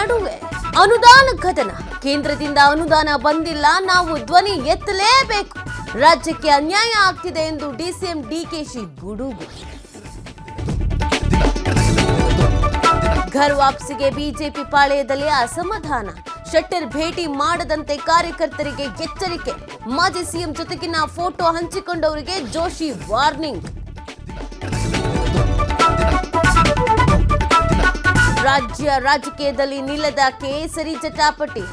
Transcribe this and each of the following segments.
ನಡುವೆ ಅನುದಾನ ಕದನ. ಕೇಂದ್ರದಿಂದ ಅನುದಾನ ಬಂದಿಲ್ಲ, ನಾವು ಧ್ವನಿ ಎತ್ತಲೇಬೇಕು. ರಾಜ್ಯಕ್ಕೆ ಅನ್ಯಾಯ ಆಗ್ತಿದೆ ಎಂದು ಡಿಸಿಎಂ ಡಿಕೆಶಿ ಗುಡುಗು. ಘರ್ ವಾಪಸಿಗೆ ಬಿಜೆಪಿ ಪಾಳೆಯದಲ್ಲಿ ಅಸಮಾಧಾನ. ಶೆಟ್ಟರ್ ಭೇಟಿ ಮಾಡದಂತೆ ಕಾರ್ಯಕರ್ತರಿಗೆ ಎಚ್ಚರಿಕೆ. ಮಾಜಿ ಸಿಎಂ ಜೊತೆಗಿನ ಫೋಟೋ ಹಂಚಿಕೊಂಡವರಿಗೆ ಜೋಶಿ ವಾರ್ನಿಂಗ್. ರಾಜ್ಯ ರಾಜಕೀಯದಲ್ಲಿ ನಿಲ್ಲದ ಕೇಸರಿ ಜಟಾಪಟಿ.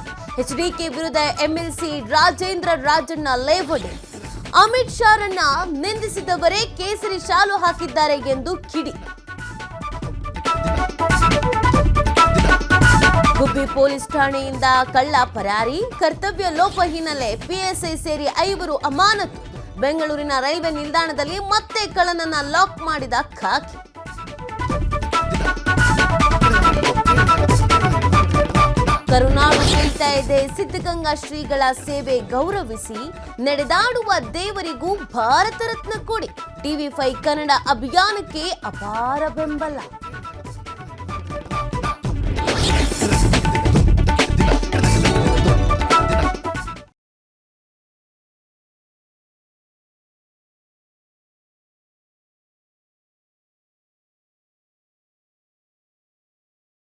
ಎಚ್ಡಿಕೆ ವಿರುದ್ಧ ಎಂಎಲ್ಸಿ ರಾಜೇಂದ್ರ ರಾಜಣ್ಣ ಲೇವಡಿ. ಅಮಿತ್ ಶಾರನ್ನ ನಿಂದಿಸಿದವರೇ ಕೇಸರಿ ಶಾಲು ಹಾಕಿದ್ದಾರೆ ಎಂದು ಕಿಡಿ. ಗುಬ್ಬಿ ಪೊಲೀಸ್ ಠಾಣೆಯಿಂದ ಕಳ್ಳ ಪರಾರಿ. ಕರ್ತವ್ಯ ಲೋಪ ಹಿನ್ನೆಲೆ ಪಿಎಸ್ಐ ಸೇರಿ 5 ಅಮಾನತು. ಬೆಂಗಳೂರಿನ ರೈಲ್ವೆ ನಿಲ್ದಾಣದಲ್ಲಿ ಮತ್ತೆ ಕಳ್ಳನನ್ನ ಲಾಕ್ ಮಾಡಿದ ಖಾಕಿ. ಕರುನಾಡು ಹೇಳ್ತಾ ಇದೆ, ಸಿದ್ಧಗಂಗಾ ಶ್ರೀಗಳ ಸೇವೆ ಗೌರವಿಸಿ ನಡೆದಾಡುವ ದೇವರಿಗೂ ಭಾರತ ರತ್ನ ಕೊಡಿ. ಟಿವಿ5 ಕನ್ನಡ ಅಭಿಯಾನಕ್ಕೆ ಅಪಾರ ಬೆಂಬಲ.